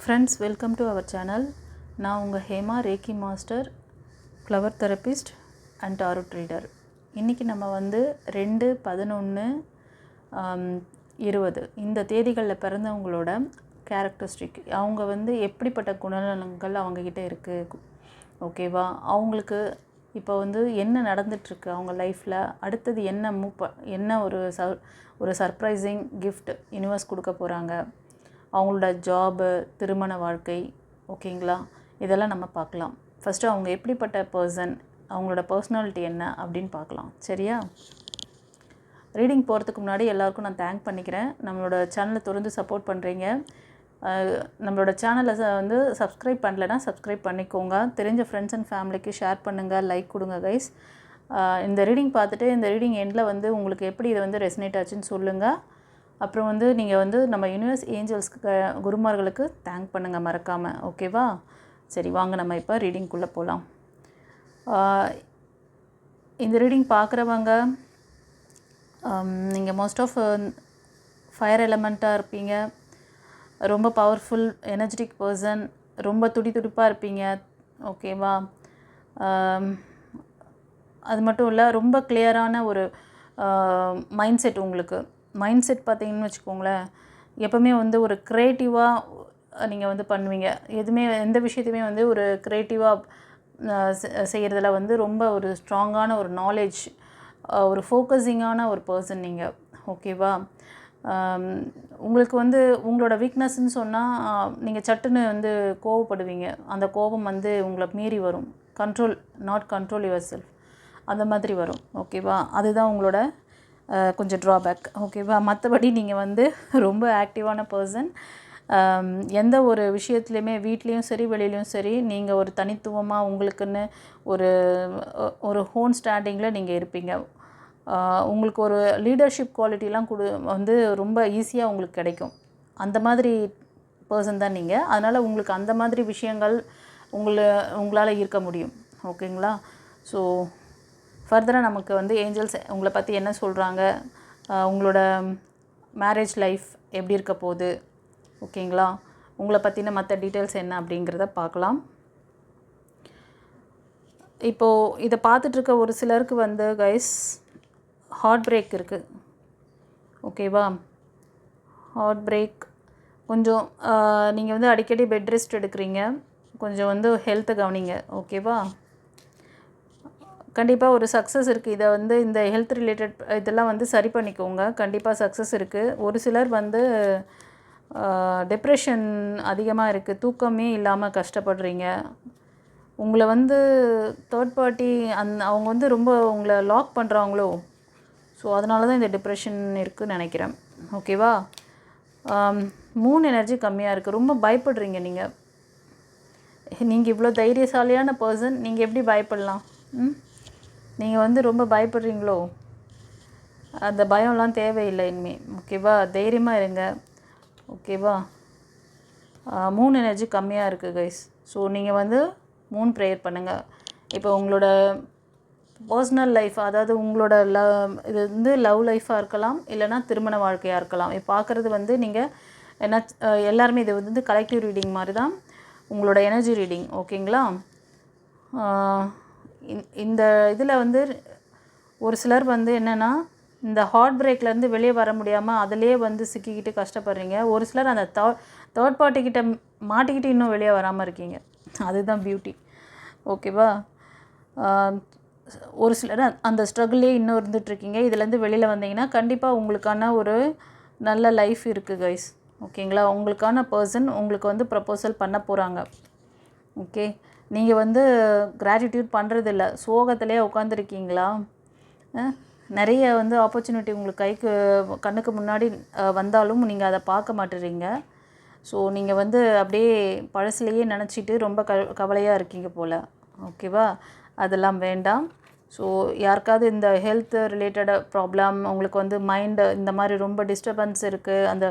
Friends, welcome to our channel. நான் உங்கள் Hema reiki master, flower therapist and tarot reader. இன்றைக்கி நம்ம 2, 11, 20 இந்த தேதிகளில் பிறந்தவங்களோட கேரக்டரிஸ்டிக், அவங்க எப்படிப்பட்ட குணநலங்கள் அவங்கக்கிட்ட இருக்குது, ஓகேவா, அவங்களுக்கு இப்போ என்ன நடந்துகிட்ருக்கு அவங்க லைஃப்பில், அடுத்தது என்ன ஒரு சர்ப்ரைசிங் கிஃப்ட் யூனிவர்ஸ் கொடுக்க போகிறாங்க, அவங்களோட ஜாபு, திருமண வாழ்க்கை, ஓகேங்களா, இதெல்லாம் நம்ம பார்க்கலாம். ஃபஸ்ட்டு அவங்க எப்படிப்பட்ட பர்சன், அவங்களோட பர்சனாலிட்டி என்ன அப்படின்னு பார்க்கலாம். சரியா? ரீடிங் போகிறதுக்கு முன்னாடி எல்லாருக்கும் நான் தேங்க் பண்ணிக்கிறேன். நம்மளோட சேனலை தொடர்ந்து சப்போர்ட் பண்ணுறீங்க. நம்மளோட சேனலை சப்ஸ்கிரைப் பண்ணலைன்னா சப்ஸ்கிரைப் பண்ணிக்கோங்க. தெரிஞ்ச ஃப்ரெண்ட்ஸ் அண்ட் ஃபேமிலிக்கு ஷேர் பண்ணுங்கள், லைக் கொடுங்க கைஸ். இந்த ரீடிங் பார்த்துட்டு இந்த ரீடிங் எண்டில் உங்களுக்கு எப்படி இது ரெசனேட் ஆச்சுன்னு சொல்லுங்கள். அப்புறம் நீங்கள் நம்ம யூனிவர்ஸ் ஏஞ்சல்ஸ்க்கு, குருமார்களுக்கு தேங்க் பண்ணுங்கள் மறக்காமல், ஓகேவா? சரி, வாங்க நம்ம இப்போ ரீடிங்குள்ளே போகலாம். இந்த ரீடிங் பார்க்குறவங்க நீங்கள் மோஸ்ட் ஆஃப் ஃபயர் எலமெண்ட்டாக இருப்பீங்க, ரொம்ப பவர்ஃபுல் எனர்ஜெட்டிக் பர்சன், ரொம்ப துடிப்பாக இருப்பீங்க, ஓகேவா? அது மட்டும் இல்லை, ரொம்ப கிளியரான ஒரு மைண்ட் செட். உங்களுக்கு மைண்ட் செட் பார்த்தீங்கன்னு வச்சுக்கோங்களேன், எப்போவுமே ஒரு க்ரியேட்டிவாக நீங்கள் பண்ணுவீங்க. எந்த விஷயத்தையுமே ஒரு க்ரியேட்டிவாக செய்கிறதுல ரொம்ப ஒரு ஸ்ட்ராங்கான ஒரு நாலேஜ், ஒரு ஃபோக்கஸிங்கான ஒரு பர்சன் நீங்கள், ஓகேவா? உங்களுக்கு உங்களோட வீக்னஸ்ன்னு சொன்னால் நீங்கள் சட்டுன்னு கோவப்படுவீங்க. அந்த கோபம் உங்களை மீறி வரும். நாட் கண்ட்ரோல் யுவர் செல்ஃப், அந்த மாதிரி வரும், ஓகேவா? அதுதான் உங்களோட கொஞ்சம் ட்ராபேக், ஓகேவா? மற்றபடி நீங்கள் ரொம்ப ஆக்டிவான பர்சன். எந்த ஒரு விஷயத்துலையுமே, வீட்லேயும் சரி வெளியிலையும் சரி, நீங்கள் ஒரு தனித்துவமாக உங்களுக்குன்னு ஒரு ஹோன் ஸ்டாண்டிங்கில் நீங்கள் இருப்பீங்க. உங்களுக்கு ஒரு லீடர்ஷிப் குவாலிட்டிலாம் ரொம்ப ஈஸியாக உங்களுக்கு கிடைக்கும். அந்த மாதிரி பர்சன் தான் நீங்கள். அதனால் உங்களுக்கு அந்த மாதிரி விஷயங்கள் உங்களால் இருக்க முடியும், ஓகேங்களா? ஸோ ஃபர்தராக நமக்கு ஏஞ்சல்ஸ் உங்களை பற்றி என்ன சொல்கிறாங்க, உங்களோட மேரேஜ் லைஃப் எப்படி இருக்க போகுது, ஓகேங்களா, உங்களை பற்றின மற்ற டீட்டெயில்ஸ் என்ன அப்படிங்கிறத பார்க்கலாம். இப்போது இதை பார்த்துட்ருக்க ஒரு சிலருக்கு கைஸ் ஹார்ட் பிரேக் இருக்குது, ஓகேவா? ஹார்ட் பிரேக் கொஞ்சம் நீங்கள் அடிக்கடி பெட் ரெஸ்ட் எடுக்கிறீங்க, கொஞ்சம் ஹெல்த்தை கவனிங்க, ஓகேவா? கண்டிப்பாக ஒரு சக்ஸஸ் இருக்குது. இதை இந்த ஹெல்த் ரிலேட்டட் இதெல்லாம் சரி பண்ணிக்கோங்க. கண்டிப்பாக சக்ஸஸ் இருக்குது. ஒரு சிலர் டிப்ரெஷன் அதிகமாக இருக்குது, தூக்கமே இல்லாமல் கஷ்டப்படுறீங்க. உங்களை தேர்ட் பார்ட்டி அவங்க ரொம்ப உங்களை லாக் பண்ணுறாங்களோ, ஸோ அதனால தான் இந்த டிப்ரெஷன் இருக்குதுன்னு நினைக்கிறேன், ஓகேவா? மூன் எனர்ஜி கம்மியாக இருக்குது, ரொம்ப பயப்படுறீங்க நீங்கள். இவ்வளோ தைரியசாலியான பர்சன், நீங்கள் எப்படி பயப்படலாம்? நீங்கள் ரொம்ப பயப்படுறீங்களோ? அந்த பயம்லாம் தேவையில்லை இனிமேல், ஓகேவா? தைரியமாக இருங்க, ஓகேவா? மூன் எனர்ஜி கம்மியாக இருக்குது கைஸ். ஸோ நீங்கள் மூன் ப்ரேயர் பண்ணுங்கள். இப்போ உங்களோட பர்சனல் லைஃப், அதாவது உங்களோட இது லவ் லைஃபாக இருக்கலாம், இல்லைனா திருமண வாழ்க்கையாக இருக்கலாம். இப்போ பார்க்குறது நீங்கள் என்ன, எல்லாருமே இது கலெக்டிவ் ரீடிங் மாதிரி தான், உங்களோட எனர்ஜி ரீடிங், ஓகேங்களா? இந்த இதில் ஒரு சிலர் என்னென்னா, இந்த ஹார்ட் பிரேக்லேருந்து வெளியே வர முடியாமல் அதிலே சிக்கிக்கிட்டு கஷ்டப்படுறீங்க. ஒரு சிலர் அந்த தேர்ட் பார்ட்டிக்கிட்ட மாட்டிக்கிட்டு இன்னும் வெளியே வராமல் இருக்கீங்க. அதுதான் பியூட்டி, ஓகேவா? ஒரு சிலர் அந்த ஸ்ட்ரகிள்லே இன்னும் இருந்துகிட்ருக்கீங்க. இதுலேருந்து வெளியில் வந்தீங்கன்னா கண்டிப்பாக உங்களுக்கான ஒரு நல்ல லைஃப் இருக்குது கைஸ், ஓகேங்களா? உங்களுக்கான பர்சன் உங்களுக்கு ப்ரப்போசல் பண்ண போகிறாங்க, ஓகே? நீங்கள் கிராட்டிடியூட் பண்ணுறதில்ல, சோகத்திலே உட்காந்துருக்கீங்களா? நிறைய ஆப்பர்ச்சுனிட்டி உங்களுக்கு கண்ணுக்கு முன்னாடி வந்தாலும் நீங்கள் அதை பார்க்க மாட்டேறீங்க. ஸோ நீங்கள் அப்படியே பழசுலையே நினச்சிட்டு ரொம்ப கவலையாக இருக்கீங்க போல், ஓகேவா? அதெல்லாம் வேண்டாம். ஸோ யாருக்காவது இந்த ஹெல்த் ரிலேட்டட் ப்ராப்ளம், உங்களுக்கு மைண்டு இந்த மாதிரி ரொம்ப டிஸ்டர்பன்ஸ் இருக்குது, அந்த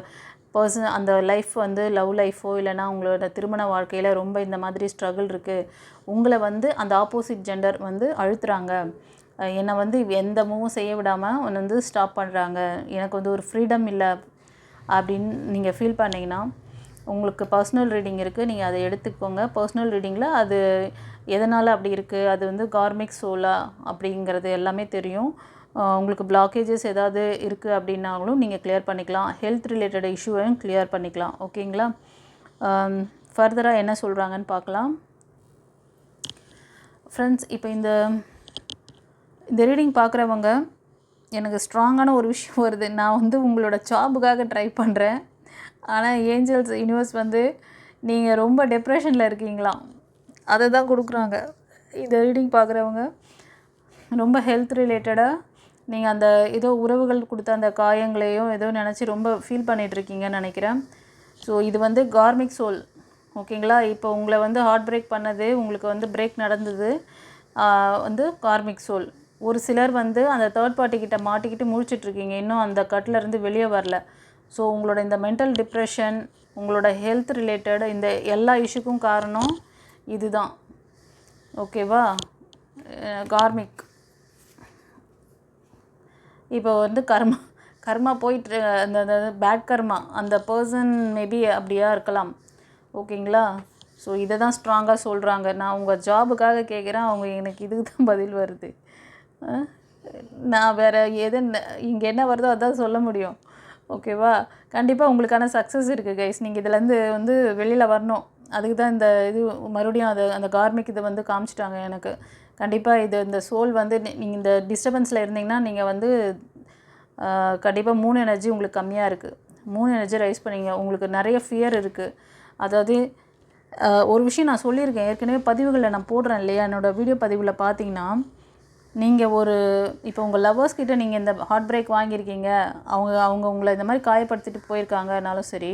பர்சன் அந்த லைஃப் லவ் லைஃபோ இல்லைனா உங்களோட திருமண வாழ்க்கையில் ரொம்ப இந்த மாதிரி ஸ்ட்ரகிள் இருக்குது, உங்களை அந்த ஆப்போசிட் ஜெண்டர் அழுத்துறாங்க, என்னை எந்த மூவும் செய்ய விடாமல் உன்னை ஸ்டாப் பண்ணுறாங்க, எனக்கு ஒரு ஃப்ரீடம் இல்லை அப்படின்னு நீங்கள் ஃபீல் பண்ணிங்கன்னா, உங்களுக்கு பர்சனல் ரீடிங் இருக்குது, நீங்கள் அதை எடுத்துக்கோங்க. பர்சனல் ரீடிங்கில் அது எதனால் அப்படி இருக்குது, அது வந்து கார்மிக் சோலா அப்படிங்கிறது எல்லாமே தெரியும். உங்களுக்கு பிளாக்கேஜஸ் ஏதாவது இருக்குது அப்படின்னாலும் நீங்கள் கிளியர் பண்ணிக்கலாம். ஹெல்த் ரிலேட்டட் இஷ்யூவையும் கிளியர் பண்ணிக்கலாம். ஓகேங்களா? ஃபர்தராக என்ன சொல்கிறாங்கன்னு பார்க்கலாம். ஃப்ரெண்ட்ஸ், இப்போ இந்த ரீடிங் பார்க்குறவங்க எனக்கு ஸ்ட்ராங்கான ஒரு விஷயம் வருது. நான் வந்து உங்களோட ஜாபுக்காக ட்ரை பண்ணுறேன், ஆனால் ஏஞ்சல்ஸ் யூனிவர்ஸ் வந்து நீங்கள் ரொம்ப டிப்ரெஷனில் இருக்கீங்களாம், அதை தான் கொடுக்குறாங்க. இந்த ரீடிங் பார்க்குறவங்க ரொம்ப ஹெல்த் ரிலேட்டடாக நீங்கள் அந்த ஏதோ உறவுகள் கொடுத்த அந்த காயங்களையும் ஏதோ நினச்சி ரொம்ப ஃபீல் பண்ணிகிட்ருக்கீங்கன்னு நினைக்கிறேன். ஸோ இது வந்து கார்மிக் சோல். ஓகேங்களா? இப்போ உங்களை வந்து ஹார்ட் பிரேக் பண்ணது, உங்களுக்கு வந்து பிரேக் நடந்தது வந்து கார்மிக் சோல். ஒரு சிலர் வந்து அந்த தேர்ட் பார்ட்டிக்கிட்ட மாட்டிக்கிட்டு முழிச்சிட்ருக்கீங்க, இன்னும் அந்த கட்டிலேருந்து வெளியே வரல. ஸோ உங்களோட இந்த மென்டல் டிப்ரெஷன், உங்களோட ஹெல்த் ரிலேட்டட் இந்த எல்லா இஷ்யூக்கும் காரணம் இது தான். ஓகேவா? கார்மிக் இப்போ வந்து கர்மா போயிட்டு அந்த பேட் கர்மா, அந்த பர்சன் மேபி அப்படியா இருக்கலாம். ஓகேங்களா? ஸோ இதை தான் ஸ்ட்ராங்காக சொல்கிறாங்க. நான் உங்கள் ஜாபுக்காக கேட்குறேன், அவங்க எனக்கு இதுக்கு தான் பதில் வருது. நான் வேறு இங்கே என்ன வருதோ அதான் சொல்ல முடியும். ஓகேவா? கண்டிப்பாக உங்களுக்கான சக்ஸஸ் இருக்குது கைஸ். நீங்கள் இதிலேருந்து வந்து வெளியில் வரணும். அதுக்கு தான் இந்த இது மறுபடியும் அந்த கார்மிக் இதை வந்து காமிச்சிட்டாங்க எனக்கு. கண்டிப்பாக இந்த சோல் வந்து நீங்கள் இந்த டிஸ்டர்பன்ஸில் இருந்தீங்கன்னா நீங்கள் வந்து கண்டிப்பாக 3 எனர்ஜி உங்களுக்கு கம்மியாக இருக்குது. 3 எனர்ஜி ரைஸ் பண்ணிங்க. உங்களுக்கு நிறைய ஃபியர் இருக்குது. அதாவது ஒரு விஷயம் நான் சொல்லியிருக்கேன் ஏற்கனவே, பதிவுகளில் நான் போடுறேன் இல்லையா, என்னோடய வீடியோ பதிவில் பார்த்தீங்கன்னா, நீங்கள் இப்போ உங்கள் லவ்வர்ஸ் கிட்ட நீங்கள் இந்த ஹார்ட் பிரேக் வாங்கியிருக்கீங்க, அவங்க உங்களை இந்த மாதிரி காயப்படுத்திட்டு போயிருக்காங்கனாலும் சரி,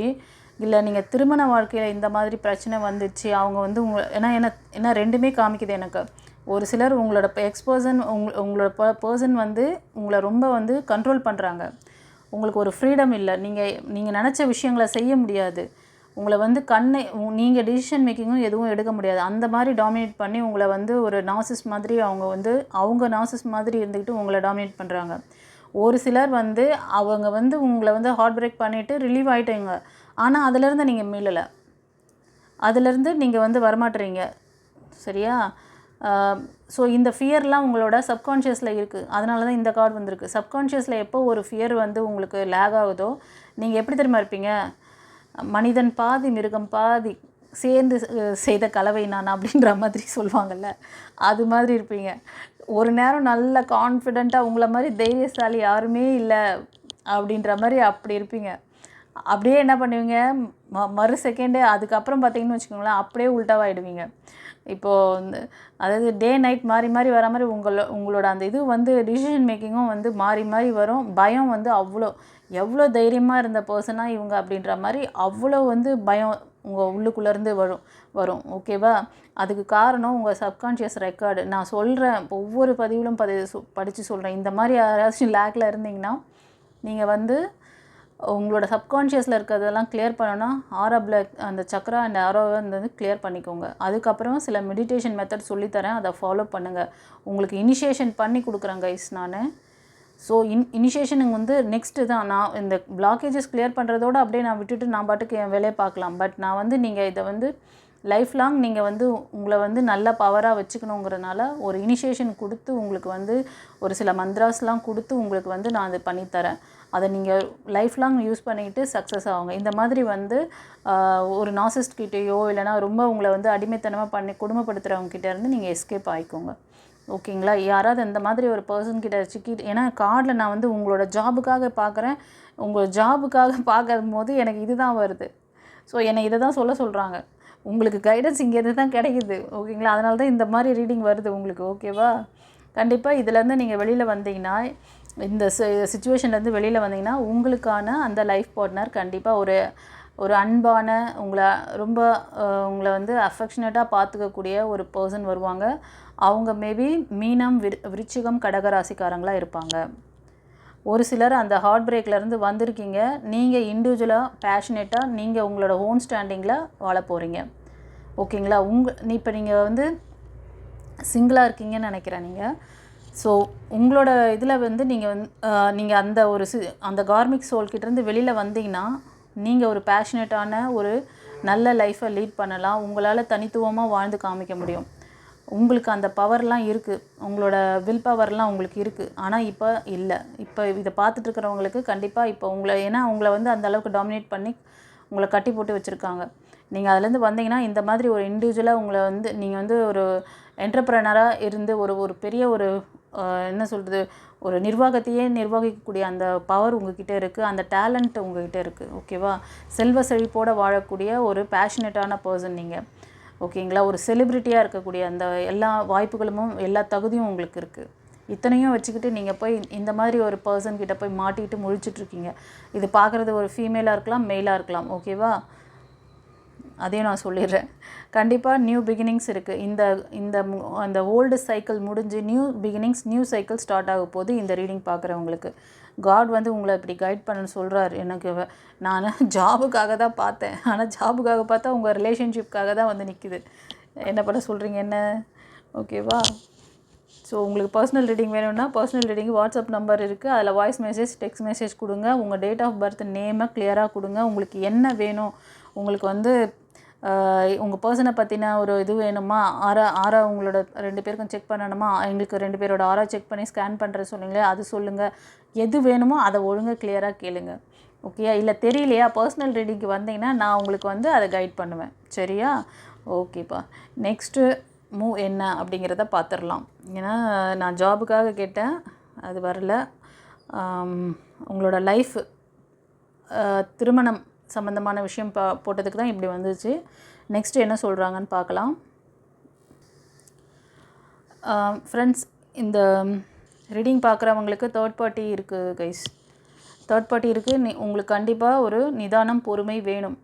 இல்லை நீங்கள் திருமண வாழ்க்கையில் இந்த மாதிரி பிரச்சனை வந்துச்சு, அவங்க வந்து ஏன்னா ரெண்டுமே காமிக்குது எனக்கு. ஒரு சிலர் உங்களோட உங்களோட பர்சன் வந்து உங்களை ரொம்ப வந்து கண்ட்ரோல் பண்ணுறாங்க. உங்களுக்கு ஒரு ஃப்ரீடம் இல்லை, நீங்கள் நினச்ச விஷயங்களை செய்ய முடியாது. உங்களை வந்து நீங்கள் டிசிஷன் மேக்கிங்கும் எதுவும் எடுக்க முடியாது. அந்த மாதிரி டாமினேட் பண்ணி உங்களை வந்து ஒரு நாசிஸ்ட் மாதிரி அவங்க நாசிஸ்ட் மாதிரி இருந்துக்கிட்டு உங்களை டாமினேட் பண்ணுறாங்க. ஒரு சிலர் வந்து அவங்க வந்து உங்களை வந்து ஹார்ட் பிரேக் பண்ணிவிட்டு ரிலீவ் ஆகிட்டீங்க, ஆனால் அதிலேருந்து நீங்கள் மீளலை, அதிலேருந்து நீங்கள் வந்து வரமாட்டுறீங்க. சரியா? ஸோ இந்த ஃபியர்லாம் உங்களோட சப்கான்ஷியஸில் இருக்குது. அதனால தான் இந்த கார்டு வந்திருக்கு. சப்கான்ஷியஸில் எப்போ ஒரு ஃபியர் வந்து உங்களுக்கு லேக் ஆகுதோ, நீங்கள் எப்படி தெரியுமா இருப்பீங்க? மனிதன் பாதி மிருகம் பாதி சேர்ந்து செய்த கலவை நான் அப்படின்ற மாதிரி சொல்லுவாங்கள்ல, அது மாதிரி இருப்பீங்க. ஒரு நேரம் நல்ல கான்ஃபிடெண்ட்டாக உங்களை மாதிரி தைரியசாலி யாருமே இல்லை அப்படின்ற மாதிரி அப்படி இருப்பீங்க. அப்படியே என்ன பண்ணுவீங்க, மறு செகண்டே அதுக்கப்புறம் பார்த்தீங்கன்னு வச்சுக்கோங்களேன், அப்படியே உல்ட்டாவாகிடுவீங்க. இப்போது அதாவது டே நைட் மாறி மாறி வர மாதிரி உங்களோட அந்த இது வந்து டிசிஷன் மேக்கிங்கும் வந்து மாறி மாறி வரும். பயம் வந்து எவ்வளோ தைரியமாக இருந்த பர்சனாக இவங்க அப்படின்ற மாதிரி அவ்வளோ வந்து பயம் உங்கள் உள்ளுக்குள்ளேருந்து வரும். ஓகேவா? அதுக்கு காரணம் உங்கள் சப்கான்ஷியஸ் ரெக்கார்டு. நான் சொல்கிறேன், ஒவ்வொரு பதிவிலும் படித்து சொல்கிறேன். இந்த மாதிரி யாராச்சும் லேக்கில் இருந்தீங்கன்னா நீங்கள் வந்து உங்களோட சப்கான்ஷியஸில் இருக்கிறதெல்லாம் கிளியர் பண்ணணும்னா ஆரா பிளாக் அந்த சக்ரா அண்ட் ஆரோவை வந்து கிளியர் பண்ணிக்கோங்க. அதுக்கப்புறம் சில மெடிடேஷன் மெத்தட் சொல்லித்தரேன், அதை ஃபாலோ பண்ணுங்கள். உங்களுக்கு இனிஷியேஷன் பண்ணி கொடுக்குறேன் கைஸ் நான். ஸோ இனிஷியேஷனுக்கு வந்து நெக்ஸ்ட்டு தான் நான் இந்த பிளாக்கேஜஸ் கிளியர் பண்ணுறதோடு அப்படியே நான் விட்டுட்டு நான் பாட்டுக்கு என் வேலையை பார்க்கலாம். பட் நான் வந்து நீங்கள் இதை வந்து லைஃப் லாங் நீங்கள் வந்து உங்களை வந்து நல்ல பவராக வச்சுக்கணுங்கிறனால ஒரு இனிஷியேஷன் கொடுத்து உங்களுக்கு வந்து ஒரு சில மந்த்ராஸ்லாம் கொடுத்து உங்களுக்கு வந்து நான் அது பண்ணித்தரேன். அதை நீங்கள் லைஃப் லாங் யூஸ் பண்ணிக்கிட்டு சக்ஸஸ் ஆகுங்க. இந்த மாதிரி வந்து ஒரு நாசிஸ்ட் கிட்டேயோ இல்லைனா ரொம்ப உங்களை வந்து அடிமைத்தனமாக பண்ணி கொடுமைப்படுத்துகிறவங்ககிட்ட இருந்து நீங்கள் எஸ்கேப் ஆகிக்கோங்க. ஓகேங்களா? யாராவது இந்த மாதிரி ஒரு பர்சன்கிட்ட சிக்கிட்டு, ஏன்னா கார்டில் நான் வந்து உங்களோட ஜாபுக்காக பார்க்குறேன், உங்கள் ஜாபுக்காக பார்க்கும் போது எனக்கு இது தான் வருது. ஸோ என்னை இதை தான் சொல்கிறாங்க. உங்களுக்கு கைடன்ஸ் இங்கேருந்து தான் கிடைக்குது. ஓகேங்களா? அதனால தான் இந்த மாதிரி ரீடிங் வருது உங்களுக்கு. ஓகேவா? கண்டிப்பாக இதிலேருந்து நீங்கள் வெளியில் வந்தீங்கன்னா, இந்த சிச்சுவேஷன்லேருந்து வெளியில் வந்தீங்கன்னா உங்களுக்கான அந்த லைஃப் பார்ட்னர் கண்டிப்பாக ஒரு அன்பான உங்களை வந்து அஃபெக்ஷனேட்டாக பார்த்துக்கக்கூடிய ஒரு பர்சன் வருவாங்க. அவங்க மேபி மீனம் விருச்சிகம் கடகராசிக்காரங்களாக இருப்பாங்க. ஒரு சிலர் அந்த ஹார்ட் பிரேக்லேருந்து வந்திருக்கீங்க, நீங்கள் இண்டிவிஜுவலாக பேஷனேட்டாக நீங்கள் உங்களோட ஓன் ஸ்டாண்டிங்கில் வாழ போகிறீங்க. ஓகேங்களா? இப்போ நீங்கள் வந்து சிங்கிளாக இருக்கீங்கன்னு நினைக்கிறேன் நீங்கள். ஸோ உங்களோட இதில் வந்து நீங்கள் அந்த அந்த கார்மிக் சோல்கிட்டேருந்து வெளியில் வந்தீங்கன்னா நீங்கள் ஒரு பேஷனேட்டான நல்ல லைஃப்பை லீட் பண்ணலாம். உங்களால் தனித்துவமாக வாழ்ந்து காமிக்க முடியும். உங்களுக்கு அந்த பவர்லாம் இருக்குது, உங்களோட வில் பவர்லாம் உங்களுக்கு இருக்குது. ஆனால் இப்போ இல்லை. இப்போ இதை பார்த்துட்ருக்கிறவங்களுக்கு கண்டிப்பாக இப்போ ஏன்னா உங்களை வந்து அந்தளவுக்கு டாமினேட் பண்ணி உங்களை கட்டி போட்டு வச்சுருக்காங்க. நீங்கள் அதுலேருந்து வந்தீங்கன்னா இந்த மாதிரி ஒரு இண்டிவிஜுவலாக உங்களை வந்து நீங்கள் வந்து ஒரு என்டர்ப்ரனராக இருந்து ஒரு பெரிய ஒரு என்ன சொல்கிறது, ஒரு நிர்வாகத்தையே நிர்வகிக்கக்கூடிய அந்த பவர் உங்ககிட்ட இருக்குது, அந்த டேலண்ட் உங்ககிட்ட இருக்குது. ஓகேவா? செல்வ செழிப்போடு வாழக்கூடிய ஒரு பேஷனேட்டான பர்சன் நீங்கள். ஓகேங்களா? ஒரு செலிப்ரிட்டியாக இருக்கக்கூடிய அந்த எல்லா வாய்ப்புகளும் எல்லா தகுதியும் உங்களுக்கு இருக்குது. இத்தனையும் வச்சுக்கிட்டு நீங்கள் போய் இந்த மாதிரி ஒரு பர்சன்கிட்ட போய் மாட்டிக்கிட்டு முழிச்சிட்ருக்கீங்க. இது பார்க்குறது ஒரு ஃபீமேலாக இருக்கலாம், மெயிலாக இருக்கலாம். ஓகேவா? அதையும் நான் சொல்லிடுறேன். கண்டிப்பாக நியூ பிகினிங்ஸ் இருக்குது. அந்த ஓல்டு சைக்கிள் முடிஞ்சு new beginnings, new cycle start ஆக போகுது இந்த ரீடிங் பார்க்குறவங்களுக்கு. காட் வந்து உங்களை இப்படி கைட் பண்ணணும்னு சொல்கிறார். நான் ஜாபுக்காக தான் பார்த்தேன், ஆனால் ஜாபுக்காக பார்த்தா உங்கள் ரிலேஷன்ஷிப்காக தான் வந்து நிற்கிது. என்ன பண்ண சொல்கிறீங்க என்ன? ஓகேவா? ஸோ உங்களுக்கு பர்சனல் ரீடிங் வேணும்னா பர்சனல் ரீடிங் வாட்ஸ்அப் நம்பர் இருக்குது, அதில் வாய்ஸ் மெசேஜ், டெக்ஸ்ட் மெசேஜ் கொடுங்க. உங்கள் டேட் ஆஃப் பர்த் நேமை கிளியராக கொடுங்க. உங்களுக்கு என்ன வேணும், உங்களுக்கு வந்து உங்கள் பர்சனை பற்றின ஒரு இது வேணுமா, ஆரா உங்களோட 2 பேருக்கும் செக் பண்ணணுமா, எங்களுக்கு 2 பேரோட ஆரா செக் பண்ணி ஸ்கேன் பண்ணுற சொன்னீங்களே அது சொல்லுங்கள். எது வேணுமோ அதை ஒழுங்காக கிளியராக கேளுங்க. ஓகேயா? இல்லை தெரியலையா, பர்சனல் ரீடிங்க்கு வந்தீங்கன்னா நான் உங்களுக்கு வந்து அதை கைட் பண்ணுவேன். சரியா? ஓகேப்பா. நெக்ஸ்ட்டு மூவ் என்ன அப்படிங்கிறத பார்த்துடலாம். ஏன்னா நான் ஜாபுக்காக கேட்டேன், அது வரல. உங்களோட லைஃப் திருமணம் சம்மந்தமான விஷயம் போட்டதுக்கு தான் இப்படி வந்துச்சு. நெக்ஸ்ட்டு என்ன சொல்கிறாங்கன்னு பார்க்கலாம். ஃப்ரெண்ட்ஸ், இந்த ரீடிங் பார்க்குறவங்களுக்கு தேர்ட் பார்ட்டி இருக்குது கைஸ். தேர்ட் பார்ட்டி இருக்குது. உங்களுக்கு கண்டிப்பாக ஒரு நிதானம், பொறுமை வேணும்.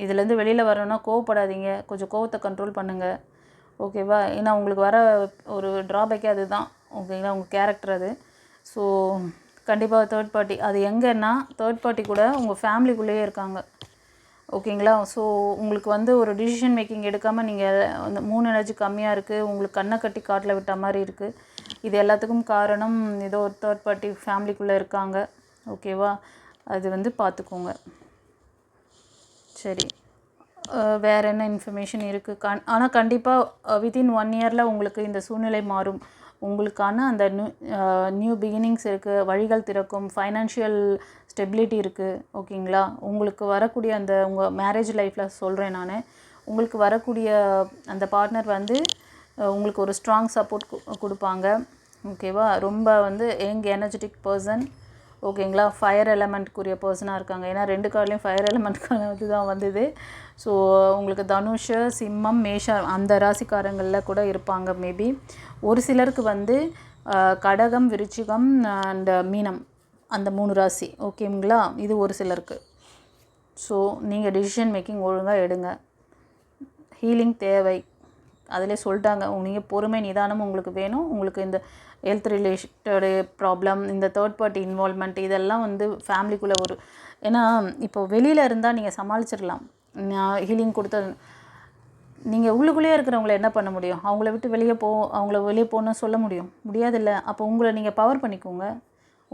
இதுலேருந்து வெளியில் வரணும்னா கோவப்படாதீங்க, கொஞ்சம் கோவத்தை கண்ட்ரோல் பண்ணுங்கள். ஓகேவா? ஏன்னா உங்களுக்கு வர ஒரு ட்ராபேக்கே அது தான். ஓகேங்களா? உங்கள் கேரக்டர் அது. ஸோ கண்டிப்பாக தேர்ட் பார்ட்டி அது எங்கன்னா தேர்ட் பார்ட்டி கூட உங்கள் ஃபேமிலிக்குள்ளேயே இருக்காங்க. ஓகேங்களா? ஸோ உங்களுக்கு வந்து ஒரு டிசிஷன் மேக்கிங் எடுக்காமல் நீங்கள் அந்த 3 எனர்ஜி கம்மியாக இருக்குது, உங்களுக்கு கண்ணை கட்டி காட்டில் விட்ட மாதிரி இருக்குது. இது எல்லாத்துக்கும் காரணம் ஏதோ ஒரு தேர்ட் பார்ட்டி ஃபேமிலிக்குள்ளே இருக்காங்க. ஓகேவா? அது வந்து பார்த்துக்கோங்க. சரி, வேறு என்ன இன்ஃபர்மேஷன் இருக்குது? ஆனால் கண்டிப்பாக வித்தின் 1 இயரில் உங்களுக்கு இந்த சூழ்நிலை மாறும். உங்களுக்கான அந்த நியூ பிகினிங்ஸ் இருக்குது, வழிகள் திறக்கும், ஃபைனான்ஷியல் ஸ்டெபிலிட்டி இருக்குது. ஓகேங்களா? உங்களுக்கு வரக்கூடிய அந்த உங்கள் மேரேஜ் லைஃப்பில் சொல்கிறேன் நான், உங்களுக்கு வரக்கூடிய அந்த பார்ட்னர் வந்து உங்களுக்கு ஒரு ஸ்ட்ராங் சப்போர்ட் கொடுப்பாங்க. ஓகேவா? ரொம்ப வந்து எனர்ஜெட்டிக் பர்சன். ஓகேங்களா? ஃபயர் எலமெண்ட்க்குரிய பர்சனாக இருக்காங்க. ஏன்னா 2 கார்ட்லேயும் ஃபயர் எலமெண்ட்க்கான இது தான் வந்தது. ஸோ உங்களுக்கு தனுஷ், சிம்மம், மேஷம் அந்த ராசிக்காரங்களில் கூட இருப்பாங்க மேபி. ஒரு சிலருக்கு வந்து கடகம், விருச்சிகம் அண்ட் மீனம் அந்த 3 ராசி. ஓகேங்களா? இது ஒரு சிலருக்கு. ஸோ நீங்கள் டிசிஷன் மேக்கிங் ஒழுங்காக எடுங்க. ஹீலிங் தேவை, அதிலே சொல்லிட்டாங்க. நீங்கள் பொறுமை, நிதானம் உங்களுக்கு வேணும். உங்களுக்கு இந்த ஹெல்த் ரிலேட்டடு ப்ராப்ளம், இந்த தேர்ட் பார்ட்டி இன்வால்மெண்ட் இதெல்லாம் வந்து ஃபேமிலிக்குள்ளே ஏன்னா இப்போ வெளியில் இருந்தால் நீங்கள் சமாளிச்சிடலாம். நான் ஹீலிங் கொடுத்தது நீங்கள் உள்ளுக்குள்ளேயே இருக்கிறவங்கள என்ன பண்ண முடியும்? அவங்கள விட்டு அவங்கள வெளியே போகணுன்னு சொல்ல முடியாதில்ல. அப்போ உங்களை நீங்கள் பவர் பண்ணிக்கோங்க.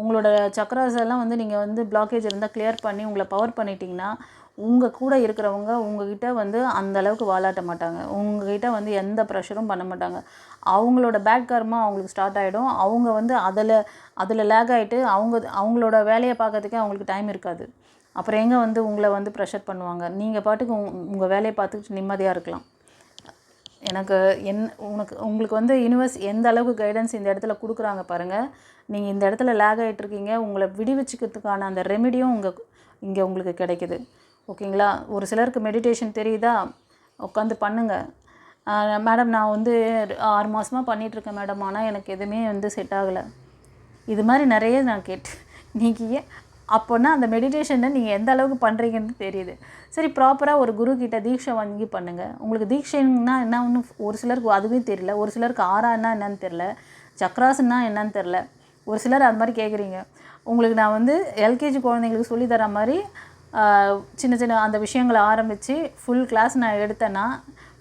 உங்களோட சக்கராஸ் எல்லாம் வந்து நீங்கள் வந்து பிளாக்கேஜ் இருந்தால் கிளியர் பண்ணி உங்களை பவர் பண்ணிட்டீங்கன்னா உங்கள் கூட இருக்கிறவங்க உங்ககிட்ட வந்து அந்தளவுக்கு வாலாட்ட மாட்டாங்க. உங்ககிட்ட வந்து எந்த ப்ரெஷரும் பண்ண மாட்டாங்க. அவங்களோட பேட் கர்மா அவங்களுக்கு ஸ்டார்ட் ஆகிடும். அவங்க வந்து அதில் லேக் ஆகிட்டு அவங்களோட வேலையை பார்க்கறதுக்கே அவங்களுக்கு டைம் இருக்காது. அப்புறம் எங்கே வந்து உங்களை வந்து ப்ரெஷர் பண்ணுவாங்க? நீங்கள் பாட்டுக்கு உங்கள் வேலையை பார்த்துக்கிட்டு நிம்மதியாக இருக்கலாம். உங்களுக்கு வந்து யூனிவர்ஸ் எந்த அளவுக்கு கைடன்ஸ் இந்த இடத்துல கொடுக்குறாங்க பாருங்கள். நீங்கள் இந்த இடத்துல லேக் ஆகிட்ருக்கீங்க, உங்களை விடுவிச்சுக்கிறதுக்கான அந்த ரெமிடியும் இங்கே உங்களுக்கு கிடைக்குது. ஓகேங்களா? ஒரு சிலருக்கு மெடிடேஷன் தெரியுதா, உட்காந்து பண்ணுங்கள். மேடம் நான் வந்து 6 மாதமாக பண்ணிகிட்ருக்கேன் மேடம், ஆனால் எனக்கு எதுவுமே வந்து செட் ஆகலை. இது மாதிரி நிறைய நான் நீங்கள் அப்போனா அந்த மெடிடேஷனை நீங்கள் எந்த அளவுக்கு பண்ணுறீங்கன்னு தெரியுது. சரி, ப்ராப்பராக ஒரு குரு கிட்ட தீட்சை வாங்கி பண்ணுங்கள். உங்களுக்கு தீட்சைன்னா என்ன ஒன்று ஒரு சிலருக்கு அதுவே தெரியல, ஒரு சிலருக்கு ஆறான்னா என்னன்னு தெரில, சக்ராஸ்ன்னா என்னன்னு தெரில. ஒரு சிலர் அது மாதிரி கேட்குறீங்க. உங்களுக்கு நான் வந்து எல்கேஜி குழந்தைங்களுக்கு சொல்லித்தர மாதிரி சின்ன சின்ன அந்த விஷயங்களை ஆரம்பித்து ஃபுல் கிளாஸ் நான் எடுத்தேன்னா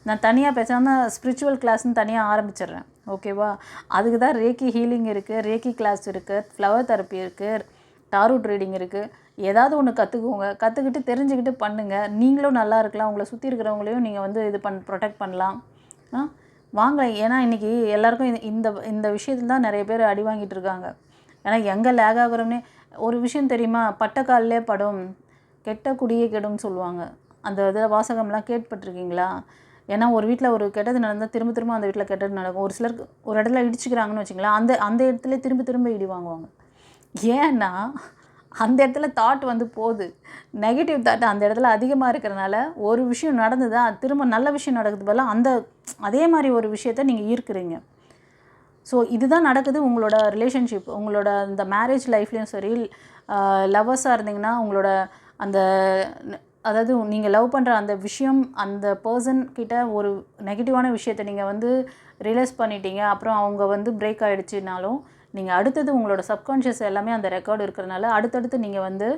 நான் தனியாக பேசாமல் ஸ்பிரிச்சுவல் கிளாஸ்ன்னு தனியாக ஆரம்பிச்சிடுறேன். ஓகேவா? அதுக்கு தான் ரேக்கி ஹீலிங் இருக்குது, ரேக்கி கிளாஸ் இருக்குது, ஃப்ளவர் தெரப்பி இருக்குது, டாரோட் ரீடிங் இருக்குது. ஏதாவது ஒன்று கற்றுக்கோங்க, கற்றுக்கிட்டு தெரிஞ்சுக்கிட்டு பண்ணுங்கள். நீங்களும் நல்லா இருக்கலாம், உங்களை சுற்றி இருக்கிறவங்களையும் நீங்கள் வந்து ப்ரொடெக்ட் பண்ணலாம். வாங்க. ஏன்னா இன்றைக்கி எல்லாருக்கும் இந்த இந்த விஷயத்தில் தான் நிறைய பேர் அடி வாங்கிட்டு இருக்காங்க. ஏன்னா எங்கே லேக் ஆகுறோம்னே ஒரு விஷயம் தெரியுமா? பட்டக்காலிலே படும் கெட்ட குடியே கெடும்னு சொல்லுவாங்க. அந்த இதில் வாசகம்லாம் கேட்பட்டிருக்கீங்களா? ஏன்னா ஒரு வீட்டில் ஒரு கெட்டது நடந்தால் திரும்ப திரும்ப அந்த வீட்டில் கெட்டது நடக்கும். ஒரு சிலருக்கு ஒரு இடத்துல இடிச்சுக்கிறாங்கன்னு வச்சுங்களேன், அந்த இடத்துல திரும்ப திரும்ப இடி வாங்குவாங்க. ஏன்னா அந்த இடத்துல தாட் வந்து போகுது, நெகட்டிவ் தாட் அந்த இடத்துல அதிகமாக இருக்கிறனால ஒரு விஷயம் நடந்ததா திரும்ப நல்ல விஷயம் நடக்குது பதிலாக அதே மாதிரி ஒரு விஷயத்த நீங்கள் ஈர்க்கிறீங்க. ஸோ இதுதான் நடக்குது உங்களோட ரிலேஷன்ஷிப், உங்களோட இந்த மேரேஜ் லைஃப்லேயும் சரி, லவ்வர்ஸாக இருந்தீங்கன்னா உங்களோட அந்த அதாவது நீங்கள் லவ் பண்ணுற அந்த விஷயம் அந்த பர்சன் கிட்ட ஒரு நெகட்டிவான விஷயத்தை நீங்கள் வந்து ரியலைஸ் பண்ணிட்டீங்க, அப்புறம் அவங்க வந்து பிரேக் ஆகிடுச்சினாலும் நீங்கள் அடுத்தது உங்களோட சப்கான்ஷியஸ் எல்லாமே அந்த ரெக்கார்டு இருக்கிறனால அடுத்தடுத்து நீங்கள் வந்து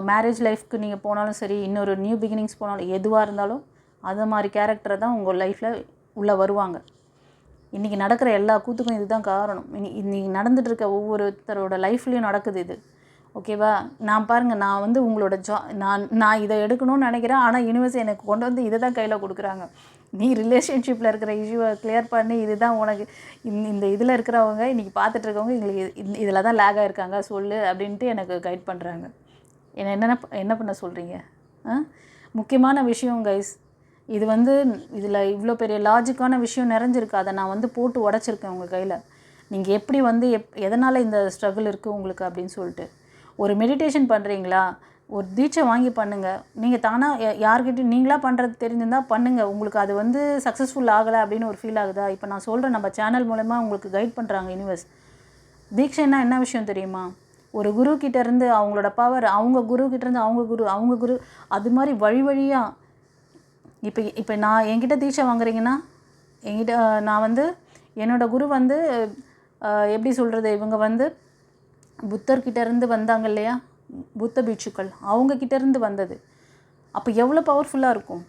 மேரேஜ் லைஃப்க்கு நீங்கள் போனாலும் சரி, இன்னொரு நியூ பிகினிங்ஸ் போனாலும் எதுவாக இருந்தாலும் அது மாதிரி கேரக்டரை தான் உங்கள் லைஃப்பில் உள்ளே வருவாங்க. இன்றைக்கி நடக்கிற எல்லா கூத்துக்கும் இதுதான் காரணம். இன்னைக்கு நடந்துகிட்ருக்க ஒவ்வொருத்தரோட லைஃப்லேயும் நடக்குது இது. ஓகேவா? நான் பாருங்கள், நான் வந்து உங்களோட நான் இதை எடுக்கணும்னு நினைக்கிறேன், ஆனால் யூனிவர்ஸ் எனக்கு கொண்டு வந்து இதை தான் கையில் கொடுக்குறாங்க. நீ ரிலேஷன்ஷிப்பில் இருக்கிற இஷ்யூவை கிளியர் பண்ணி இதுதான் உனக்கு இந்த இதில் இருக்கிறவங்க இன்றைக்கி பார்த்துட்ருக்கவங்க எங்களுக்கு இதில் தான் லேக் ஆகிருக்காங்க சொல்லு அப்படின்ட்டு எனக்கு கைட் பண்ணுறாங்க. என்ன பண்ண சொல்கிறீங்க? முக்கியமான விஷயம் கைஸ், இது வந்து இதில் இவ்வளோ பெரிய லாஜிக்கான விஷயம் நிறைஞ்சிருக்கு. அதை நான் வந்து போட்டு உடச்சிருக்கேன் உங்கள் கையில். நீங்கள் எப்படி வந்து எதனால் இந்த ஸ்ட்ரகிள் இருக்குது உங்களுக்கு அப்படின்னு சொல்லிட்டு ஒரு மெடிடேஷன் பண்ணுறீங்களா, ஒரு தீட்சை வாங்கி பண்ணுங்கள். நீங்கள் தானாக யார்கிட்டையும் நீங்களாக பண்ணுறது தெரிஞ்சிருந்தால் பண்ணுங்கள். உங்களுக்கு அது வந்து சக்ஸஸ்ஃபுல் ஆகலை அப்படின்னு ஒரு ஃபீல் ஆகுதா? இப்போ நான் சொல்கிறேன், நம்ம சேனல் மூலமாக உங்களுக்கு கைட் பண்ணுறாங்க யூனிவர்ஸ். தீட்சைன்னா என்ன விஷயம் தெரியுமா? ஒரு குரு கிட்டேருந்து அவங்களோட பவர், அவங்க குரு கிட்டேருந்து அவங்க குரு அது மாதிரி வழி வழியாக இப்போ நான் என்கிட்ட தீட்சை வாங்குறீங்கன்னா என்கிட்ட நான் வந்து என்னோடய குரு வந்து எப்படி சொல்கிறது, இவங்க வந்து புத்தர்கிட்டேருந்து வந்தாங்க இல்லையா, புத்த பிட்சுக்கள், அவங்கக்கிட்டேருந்து வந்தது. அப்போ எவ்வளோ பவர்ஃபுல்லாக இருக்கும்,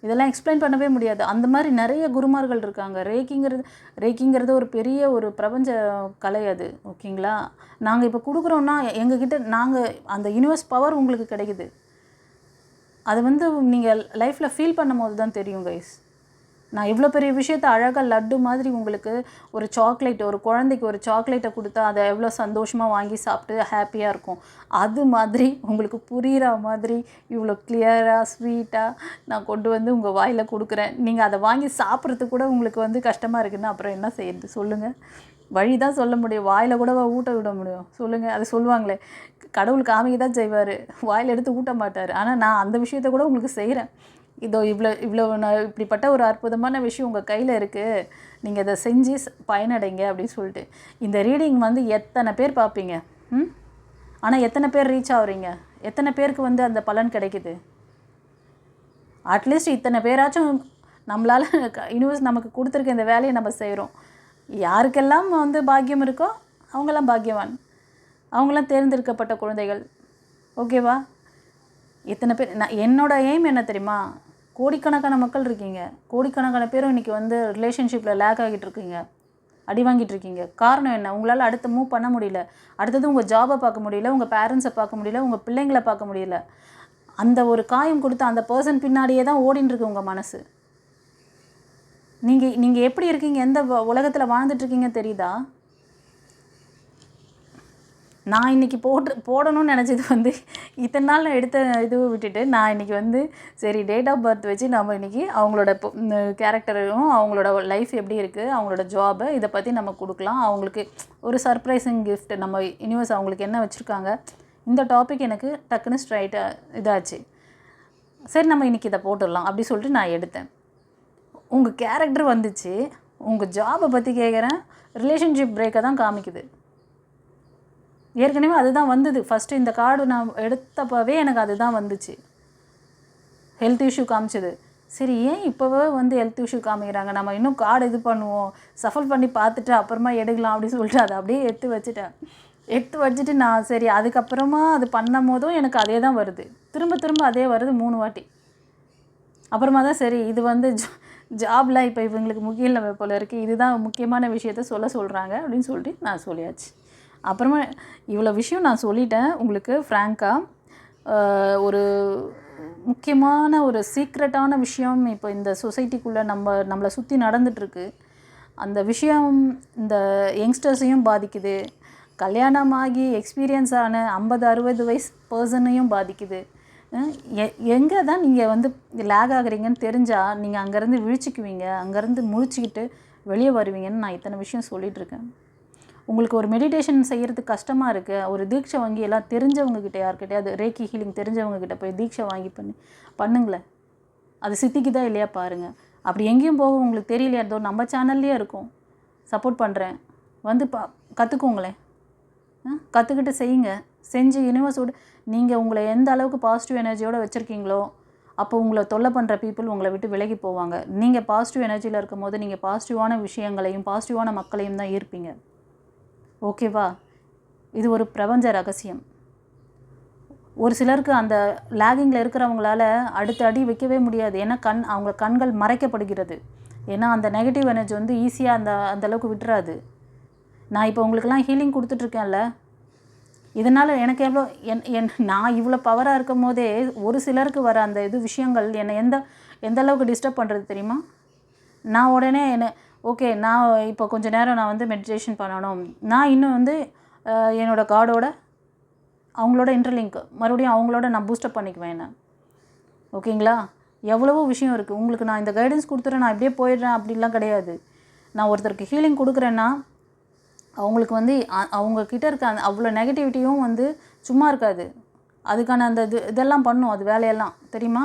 இதெல்லாம் எக்ஸ்பிளைன் பண்ணவே முடியாது. அந்த மாதிரி நிறைய குருமார்கள் இருக்காங்க. ரேக்கிங்கிறது ஒரு பெரிய ஒரு பிரபஞ்ச கலை அது. ஓகேங்களா? நாங்கள் இப்போ கொடுக்குறோன்னா எங்ககிட்ட அந்த யூனிவர்ஸ் பவர் உங்களுக்கு கிடைக்குது. அது வந்து நீங்கள் லைஃப்பில் ஃபீல் பண்ணும் போது தான் தெரியும் கைஸ். நான் இவ்வளோ பெரிய விஷயத்தை அழகாக லட்டு மாதிரி உங்களுக்கு ஒரு சாக்லேட், ஒரு குழந்தைக்கு ஒரு சாக்லேட்டை கொடுத்தா அதை எவ்வளோ சந்தோஷமாக வாங்கி சாப்பிட்டு ஹாப்பியாக இருக்கும், அது மாதிரி உங்களுக்கு புரிகிற மாதிரி இவ்வளோ கிளியராக ஸ்வீட்டாக நான் கொண்டு வந்து உங்கள் வாயில் கொடுக்குறேன். நீங்கள் அதை வாங்கி சாப்பிட்றதுக்கு கூட உங்களுக்கு வந்து கஷ்டமாக இருக்குன்னா அப்புறம் என்ன செய்யுது சொல்லுங்கள்? வழி தான் சொல்ல முடியும், வாயில் கூட ஊட்ட விட முடியும் சொல்லுங்கள்? அது சொல்லுவாங்களே, கடவுள் காமிக்க தான் செய்வார், வாயில் எடுத்து ஊட்ட மாட்டார். ஆனால் நான் அந்த விஷயத்தை கூட உங்களுக்கு செய்கிறேன். இதோ இவ்வளோ நான் இப்படிப்பட்ட ஒரு அற்புதமான விஷயம் உங்கள் கையில் இருக்குது, நீங்கள் இதை செஞ்சு பயனடைங்க அப்படின்னு சொல்லிட்டு. இந்த ரீடிங் வந்து எத்தனை பேர் பார்ப்பீங்க? ஆனால் எத்தனை பேர் ரீச் ஆகுறீங்க? எத்தனை பேருக்கு வந்து அந்த பலன் கிடைக்குது? அட்லீஸ்ட் இத்தனை பேராச்சும் நம்மளால் யூனிவர்ஸ் நமக்கு கொடுத்துருக்க இந்த வேலையை நம்ம செய்கிறோம். யாருக்கெல்லாம் வந்து பாக்கியம் இருக்கோ அவங்கெல்லாம் பாக்கியவான், அவங்களாம் தேர்ந்தெடுக்கப்பட்ட குழந்தைகள். ஓகேவா? இத்தனை பேர் என்னோடய எய்ம் என்ன தெரியுமா? கோடிக்கணக்கான மக்கள் இருக்கீங்க, கோடிக்கணக்கான பேரும் இன்றைக்கி வந்து ரிலேஷன்ஷிப்பில் லேக் ஆகிட்டு இருக்கீங்க, அடி வாங்கிட்டு இருக்கீங்க. காரணம் என்ன? உங்களால் அடுத்து மூவ் பண்ண முடியல, அடுத்தது உங்கள் ஜாபை பார்க்க முடியல, உங்கள் பேரண்ட்ஸை பார்க்க முடியல, உங்கள் பிள்ளைங்களை பார்க்க முடியல. அந்த ஒரு காயம் கொடுத்த அந்த பர்சன் பின்னாடியே தான் ஓடின்னு இருக்கு உங்கள் மனசு. நீங்கள் எப்படி இருக்கீங்க, எந்த உலகத்தில் வாழ்ந்துட்டுருக்கீங்க தெரியுதா? நான் இன்றைக்கி போடணும்னு நினச்சது வந்து இத்தனை நாள் நான் எடுத்த இதுவை விட்டுட்டு நான் இன்றைக்கி வந்து சரி டேட் ஆஃப் பர்த் வச்சு நம்ம இன்றைக்கி அவங்களோட கேரக்டரும் அவங்களோட லைஃப் எப்படி இருக்குது, அவங்களோட ஜாபை இதை பற்றி நம்ம கொடுக்கலாம். அவங்களுக்கு ஒரு சர்ப்ரைசிங் கிஃப்ட் நம்ம யூனிவர்ஸ் அவங்களுக்கு என்ன வச்சுருக்காங்க, இந்த டாபிக் எனக்கு டக்குன்னு ஸ்ட்ரைட்டாக இதாச்சு. சரி நம்ம இன்றைக்கி இதை போட்டுடலாம் அப்படி சொல்லிட்டு நான் எடுத்தேன். உங்கள் கேரக்டர் வந்துச்சு, உங்கள் ஜாபை பற்றி கேட்குறேன், ரிலேஷன்ஷிப் பிரேக்கை தான் காமிக்குது. ஏற்கனவே அதுதான் வந்தது. ஃபஸ்ட்டு இந்த கார்டு நான் எடுத்தப்பவே எனக்கு அதுதான் வந்துச்சு, ஹெல்த் இஷ்யூ காமிச்சது. சரி ஏன் இப்போவே வந்து ஹெல்த் இஷ்யூ காமிக்கிறாங்க, நம்ம இன்னும் கார்டு இது பண்ணுவோம், சஃபல் பண்ணி பார்த்துட்டு அப்புறமா எடுக்கலாம் அப்படின்னு சொல்லிட்டு அதை அப்படியே எடுத்து வச்சுட்டு நான் சரி அதுக்கப்புறமா அது பண்ணும் போதும் எனக்கு அதே தான் வருது, திரும்ப அதே வருது 3 வாட்டி. அப்புறமா தான் சரி இது வந்து ஜாப்லாம் இப்போ இவங்களுக்கு முக்கியம் இல்லை போல இருக்குது, இதுதான் முக்கியமான விஷயத்த சொல்கிறாங்க அப்படின்னு சொல்லிட்டு நான் சொல்லியாச்சு. அப்புறமா இவ்வளோ விஷயம் நான் சொல்லிட்டேன் உங்களுக்கு ஃப்ராங்காக. ஒரு முக்கியமான ஒரு சீக்ரெட்டான விஷயம் இப்போ இந்த சொசைட்டிக்குள்ளே நம்மளை சுற்றி நடந்துகிட்ருக்கு. அந்த விஷயம் இந்த யங்ஸ்டர்ஸையும் பாதிக்குது, கல்யாணமாகி எக்ஸ்பீரியன்ஸ் ஆன 50-60 வயசு பர்சனையும் பாதிக்குது. எங்கே தான் நீங்கள் வந்து லேக் ஆகுறீங்கன்னு தெரிஞ்சால் நீங்கள் அங்கேருந்து விழிச்சிக்குவீங்க, அங்கேருந்து முழிச்சிக்கிட்டு வெளியே வருவீங்கன்னு நான் இத்தனை விஷயம் சொல்லிகிட்ருக்கேன். உங்களுக்கு ஒரு மெடிடேஷன் செய்கிறதுக்கு கஷ்டமாக இருக்குது, ஒரு தீட்சை வாங்கி எல்லாம் தெரிஞ்சவங்கக்கிட்ட யார்கிட்டையாவது ரேக்கி ஹீலிங் தெரிஞ்சவங்கக்கிட்ட போய் தீட்சை வாங்கி பண்ணுங்களேன். அது சித்திக்குதா இல்லையா பாருங்கள். அப்படி எங்கேயும் போக உங்களுக்கு தெரியலையா, இருந்தோ நம்ம சேனல்லையே இருக்கும், சப்போர்ட் பண்ணுறேன், வந்து கற்றுக்கோங்களேன். கற்றுக்கிட்டு செய்யுங்க. செஞ்சு யூனிவர்ஸோடு நீங்கள் உங்களை எந்த அளவுக்கு பாசிட்டிவ் எனர்ஜியோடு வச்சுருக்கீங்களோ அப்போ உங்களை தொல்லை பண்ணுற பீப்புள் உங்களை விட்டு விலகி போவாங்க. நீங்கள் பாசிட்டிவ் எனர்ஜியில் இருக்கும் போது நீங்கள் பாசிட்டிவான விஷயங்களையும் பாசிட்டிவான மக்களையும் தான் ஈர்ப்பீங்க. ஓகேவா? இது ஒரு பிரபஞ்ச ரகசியம். ஒரு சிலருக்கு அந்த லேகிங்கில் இருக்கிறவங்களால அடுத்த அடி வைக்கவே முடியாது. ஏன்னா அவங்க கண்கள் மறைக்கப்படுகிறது. ஏன்னா அந்த நெகட்டிவ் எனர்ஜி வந்து ஈஸியாக அந்தளவுக்கு விட்டுறாது. நான் இப்போ உங்களுக்கெல்லாம் ஹீலிங் கொடுத்துட்ருக்கேன்ல, இதனால் எனக்கு எவ்வளோ நான் இவ்வளோ பவராக இருக்கும் போதே ஒரு சிலருக்கு வர அந்த விஷயங்கள் என்னை எந்த அளவுக்கு டிஸ்டர்ப் பண்ணுறது தெரியுமா? நான் உடனே ஓகே நான் இப்போ கொஞ்சம் நேரம் நான் வந்து மெடிடேஷன் பண்ணணும், நான் இன்னும் வந்து என்னோடய காடோட அவங்களோட இன்டர்லிங்க் மறுபடியும் அவங்களோட நான் பூஸ்டப் பண்ணிக்குவேன் என்ன. ஓகேங்களா? எவ்வளவோ விஷயம் இருக்குது. உங்களுக்கு நான் இந்த கைடன்ஸ் கொடுத்துறேன், நான் இப்படியே போயிடுறேன் அப்படிலாம் கிடையாது. நான் ஒருத்தருக்கு ஹீலிங் கொடுக்குறேன்னா அவங்களுக்கு வந்து அவங்கக்கிட்ட இருக்க அவ்வளோ நெகட்டிவிட்டியும் வந்து சும்மா இருக்காது. அதுக்கான அந்த இதெல்லாம் பண்ணும், அது வேலையெல்லாம் தெரியுமா?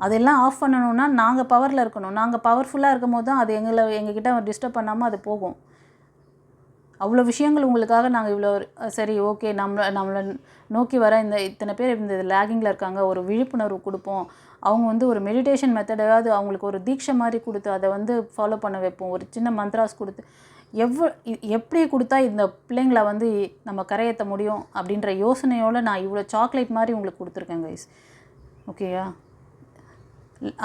அதெல்லாம் ஆஃப் பண்ணணுன்னா நாங்கள் பவரில் இருக்கணும். நாங்கள் பவர்ஃபுல்லாக இருக்கும் போது தான் அது எங்ககிட்ட டிஸ்டர்ப் பண்ணாமல் அது போகும். அவ்வளோ விஷயங்கள் உங்களுக்காக நாங்கள் இவ்வளோ சரி ஓகே நம்மளை நோக்கி வர இத்தனை பேர் இந்த லேகிங்கில் இருக்காங்க, ஒரு விழிப்புணர்வு கொடுப்போம். அவங்க வந்து ஒரு மெடிடேஷன் மெத்தடாவது அவங்களுக்கு ஒரு தீட்சை மாதிரி கொடுத்து அதை வந்து ஃபாலோ பண்ண வைப்போம். ஒரு சின்ன மந்த்ராஸ் கொடுத்து எப்படி கொடுத்தா இந்த பிள்ளைங்களை வந்து நம்ம கரையேற்ற முடியும் அப்படின்ற யோசனையோடு நான் இவ்வளோ சாக்லேட் மாதிரி உங்களுக்கு கொடுத்துருக்கேன் கைஸ். ஓகேயா?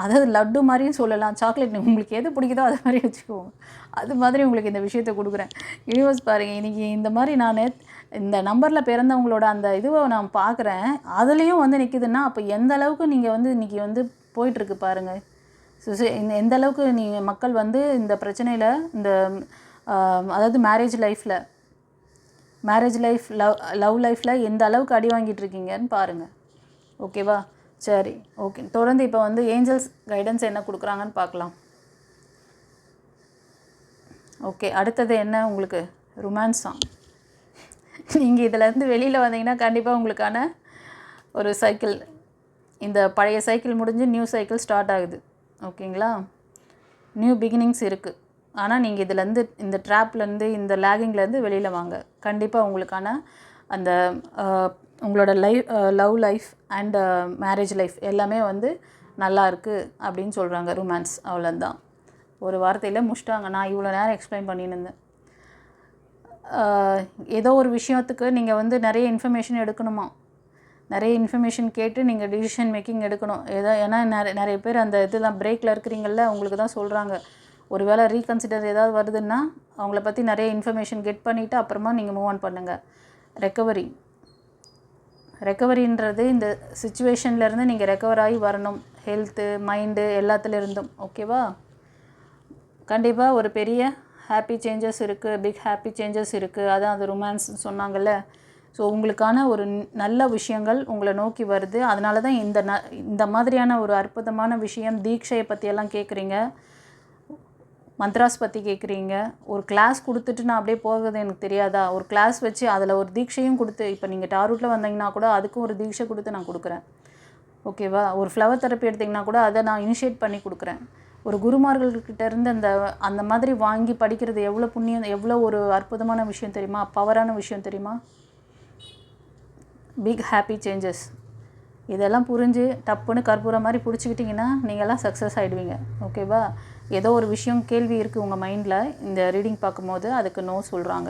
அதாவது லட்டு மாதிரியும் சொல்லலாம், சாக்லேட் உங்களுக்கு எது பிடிக்குதோ அது மாதிரி வச்சுக்குவோம். அது மாதிரி உங்களுக்கு இந்த விஷயத்தை கொடுக்குறேன். யூனிவர்ஸ் பாருங்கள், இன்றைக்கி இந்த மாதிரி நான் இந்த நம்பரில் பிறந்தவங்களோட அந்த இதுவை நான் பார்க்குறேன், அதுலேயும் வந்து நிற்கிதுன்னா அப்போ எந்த அளவுக்கு நீங்கள் வந்து இன்றைக்கி வந்து போயிட்டுருக்கு பாருங்கள். எந்த அளவுக்கு நீங்கள் மக்கள் வந்து இந்த பிரச்சனையில் இந்த அதாவது மேரேஜ் லைஃப் லவ் லைஃப்பில் எந்த அளவுக்கு அடி வாங்கிட்டுருக்கீங்கன்னு பாருங்கள். ஓகேவா? சரி, ஓகே. தொடர்ந்து இப்போ வந்து ஏஞ்சல்ஸ் கைடன்ஸ் என்ன கொடுக்குறாங்கன்னு பார்க்கலாம். ஓகே, அடுத்தது என்ன உங்களுக்கு? Romance song. நீங்கள் இதிலேருந்து வெளியில் வந்தீங்கன்னா கண்டிப்பாக உங்களுக்கான ஒரு சைக்கிள், இந்த பழைய சைக்கிள் முடிஞ்சு நியூ சைக்கிள் ஸ்டார்ட் ஆகுது. ஓகேங்களா? நியூ பிகினிங்ஸ் இருக்குது. ஆனால் நீங்கள் இதிலேருந்து இந்த ட்ராப்லேருந்து இந்த லேகிங்லேருந்து வெளியில் வாங்க. கண்டிப்பாக உங்களுக்கான அந்த உங்களோட love life and marriage life எல்லாமே வந்து நல்லா இருக்குது அப்படின்னு சொல்கிறாங்க ரொமான்ஸ். அவ்வளோதான், ஒரு வார்த்தையில் முடிச்சிட்டாங்க. நான் இவ்வளோ நேரம் எக்ஸ்பிளைன் பண்ணின்னு இருந்தேன். ஏதோ ஒரு விஷயத்துக்கு நீங்கள் வந்து நிறைய இன்ஃபர்மேஷன் எடுக்கணுமா, நிறைய இன்ஃபர்மேஷன் கேட்டு நீங்கள் டிசிஷன் மேக்கிங் எடுக்கணும். ஏன்னா நிறைய பேர் அந்த இதெல்லாம் பிரேக்கில் இருக்கிறீங்கள, உங்களுக்கு தான் சொல்கிறாங்க. ஒரு வேளை ரீகன்சிடர் ஏதாவது வருதுன்னா அவங்கள பற்றி நிறைய இன்ஃபர்மேஷன் கெட் பண்ணிவிட்டு அப்புறமா நீங்கள் மூவ் ஆன் பண்ணுங்கள். ரெக்கவரின்றது இந்த சிச்சுவேஷன்லேருந்து நீங்கள் ரெக்கவர் ஆகி வரணும், ஹெல்த்து மைண்டு எல்லாத்துலேருந்தும். ஓகேவா? கண்டிப்பாக ஒரு பெரிய ஹாப்பி சேஞ்சஸ் இருக்குது, பிக் ஹாப்பி சேஞ்சஸ் இருக்குது. அதான் அது ரொமான்ஸ் சொன்னாங்கல்ல. ஸோ உங்களுக்கான ஒரு நல்ல விஷயங்கள் உங்களை நோக்கி வருது. அதனால தான் இந்த மாதிரியான ஒரு அற்புதமான விஷயம், தீட்சையை பற்றியெல்லாம் கேட்குறீங்க, மந்த்ராஸ் பற்றி கேட்குறீங்க. ஒரு கிளாஸ் கொடுத்துட்டு நான் அப்படியே போகிறது எனக்கு தெரியாதா? ஒரு கிளாஸ் வச்சு அதில் ஒரு தீட்சையும் கொடுத்து, இப்போ நீங்கள் டாரூட்டில் வந்தீங்கன்னா கூட அதுக்கும் ஒரு தீட்சை கொடுத்து நான் கொடுக்குறேன். ஓகேவா? ஒரு ஃப்ளவர் தெரப்பி எடுத்திங்கன்னா கூட அதை நான் இனிஷியேட் பண்ணி கொடுக்குறேன். ஒரு குருமார்கள்கிட்ட இருந்து அந்த மாதிரி வாங்கி படிக்கிறது எவ்வளோ புண்ணியம், எவ்வளோ ஒரு அற்புதமான விஷயம் தெரியுமா? பவரான விஷயம் தெரியுமா? Big happy changes. இதெல்லாம் புரிஞ்சு டப்புன்னு கற்பூரம் மாதிரி பிடிச்சிக்கிட்டிங்கன்னா நீங்கள்லாம் சக்ஸஸ் ஆகிடுவீங்க. ஓகேவா? ஏதோ ஒரு விஷயம் கேள்வி இருக்குது உங்கள் மைண்டில், இந்த ரீடிங் பார்க்கும்போது அதுக்கு நோ சொல்கிறாங்க.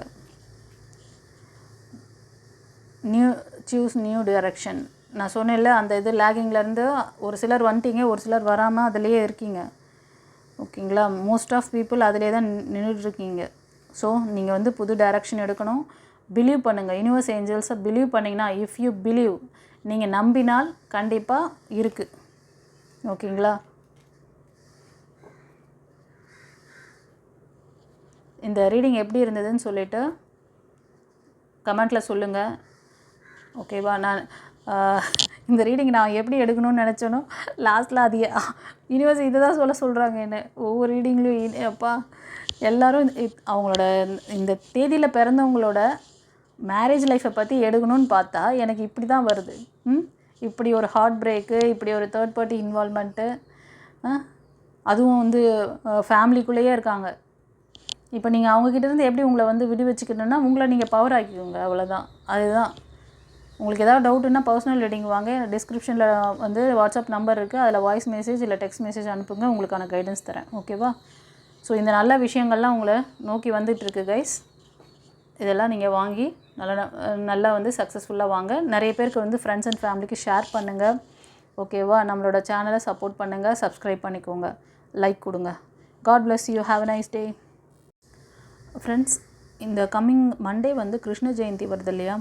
Choose new direction. நான் சொன்னேன்ல, அந்த இது லேகிங்லேருந்து ஒரு சிலர் வந்துட்டீங்க, ஒரு சிலர் வராமல் அதிலேயே இருக்கீங்க. ஓகேங்களா? மோஸ்ட் ஆஃப் பீப்புள் அதிலே தான் நின்றுட்டுருக்கீங்க. ஸோ நீங்கள் வந்து புது டைரக்ஷன் எடுக்கணும். பிலீவ் பண்ணுங்கள். யூனிவர்ஸ் ஏஞ்சல்ஸை பிலீவ் பண்ணிங்கன்னா, இஃப் யூ பிலீவ், நீங்கள் நம்பினால் கண்டிப்பாக இருக்குது. ஓகேங்களா? இந்த ரீடிங் எப்படி இருந்ததுன்னு சொல்லிவிட்டு கமெண்ட்டில் சொல்லுங்கள். ஓகேவா? நான் இந்த ரீடிங் நான் எப்படி எடுக்கணும்னு நினச்சேனோ லாஸ்ட்டில் அது யூனிவர்ஸ் இதை தான் சொல்கிறாங்க என்ன. ஒவ்வொரு ரீடிங்லேயும் அப்பா எல்லோரும் அவங்களோட இந்த தேதியில் பிறந்தவங்களோட மேரேஜ் லைஃப்பை பற்றி எடுக்கணும்னு பார்த்தா எனக்கு இப்படி தான் வருது. இப்படி ஒரு ஹார்ட் பிரேக்கு, இப்படி ஒரு தேர்ட் பார்ட்டி இன்வால்மெண்ட்டு, அதுவும் வந்து ஃபேமிலிக்குள்ளேயே இருக்காங்க. இப்போ நீங்கள் அவங்கக்கிட்டேருந்து எப்படி உங்களை வந்து விடுவிச்சுக்கணுன்னா, உங்களை நீங்கள் பவர் ஆக்கிக்கோங்க, அவ்வளோதான். அதுதான். உங்களுக்கு ஏதாவது டவுட்டுன்னா பர்சனல் ரீடிங் வாங்க. டிஸ்கிரிப்ஷனில் வந்து வாட்ஸ்அப் நம்பர் இருக்குது. அதில் வாய்ஸ் மெசேஜ் இல்லை டெக்ஸ்ட் மெசேஜ் அனுப்புங்க. உங்களுக்கான கைடன்ஸ் தரேன். ஓகேவா? ஸோ இந்த நல்ல விஷயங்கள்லாம் உங்களை நோக்கி வந்துட்டுருக்கு கைஸ். இதெல்லாம் நீங்கள் வாங்கி நல்லா வந்து சக்ஸஸ்ஃபுல்லாக வாங்க. நிறைய பேருக்கு வந்து ஃப்ரெண்ட்ஸ் அண்ட் ஃபேமிலிக்கு ஷேர் பண்ணுங்கள். ஓகேவா? நம்மளோட சேனலை சப்போர்ட் பண்ணுங்கள். சப்ஸ்கிரைப் பண்ணிக்கோங்க. லைக் கொடுங்க. God bless you. Have a nice day. Friends, இந்த கம்மிங் மண்டே வந்து கிருஷ்ண ஜெயந்தி வருது இல்லையா?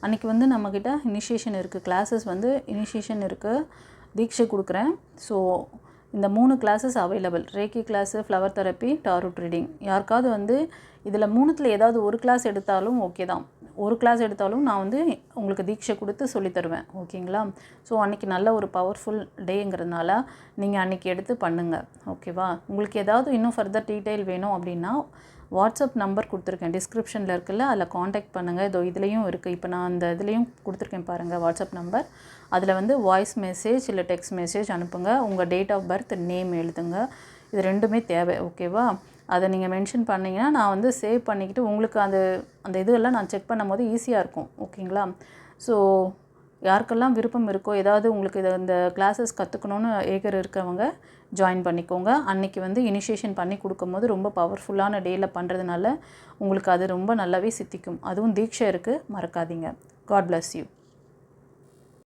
அன்றைக்கி வந்து நம்மக்கிட்ட இனிஷியேஷன் இருக்குது. கிளாஸஸ் வந்து இனிஷியேஷன் இருக்குது. தீட்சை கொடுக்குறேன். ஸோ இந்த 3 classes available. Reiki class, flower therapy, tarot reading. யாருக்காவது வந்து இதில் 3த்தில் ஏதாவது ஒரு கிளாஸ் எடுத்தாலும் ஓகே தான். ஒரு கிளாஸ் எடுத்தாலும் நான் வந்து உங்களுக்கு தீட்சை கொடுத்து சொல்லித்தருவேன். ஓகேங்களா? ஸோ அன்றைக்கி நல்ல ஒரு பவர்ஃபுல் டேங்கிறதுனால நீங்கள் அன்றைக்கி எடுத்து பண்ணுங்கள். ஓகேவா? உங்களுக்கு ஏதாவது இன்னும் ஃபர்தர் டீட்டெயில் வேணும் அப்படின்னா வாட்ஸ்அப் நம்பர் கொடுத்துருக்கேன். டிஸ்கிரிப்ஷனில் இருக்குல்ல, அதில் காண்டாக்ட் பண்ணுங்கள். இதோ இதுலேயும் இருக்குது. இப்போ நான் அந்த இதுலேயும் கொடுத்துருக்கேன் பாருங்கள் வாட்ஸ்அப் நம்பர். அதில் வந்து வாய்ஸ் மெசேஜ் இல்லை டெக்ஸ்ட் மெசேஜ் அனுப்புங்க. உங்கள் டேட் ஆஃப் பர்த், நேம் எழுதுங்க. இது 2மே தேவை. ஓகேவா? அதை நீங்கள் மென்ஷன் பண்ணிங்கன்னா நான் வந்து சேவ் பண்ணிக்கிட்டு உங்களுக்கு அந்த இதெல்லாம் நான் செக் பண்ணும் போது ஈஸியாக இருக்கும். ஓகேங்களா? ஸோ யாருக்கெல்லாம் விருப்பம் இருக்கோ, ஏதாவது உங்களுக்கு இந்த கிளாஸஸ் கற்றுக்கணுன்னு இருக்கிறவங்க ஜாயின் பண்ணிக்கோங்க. அன்றைக்கி வந்து இனிஷியேஷன் பண்ணி கொடுக்கும்போது ரொம்ப பவர்ஃபுல்லான டேயில் பண்ணுறதுனால உங்களுக்கு அது ரொம்ப நல்லாவே சித்திக்கும். அதுவும் தீட்சை இருக்குது, மறக்காதீங்க. God bless you.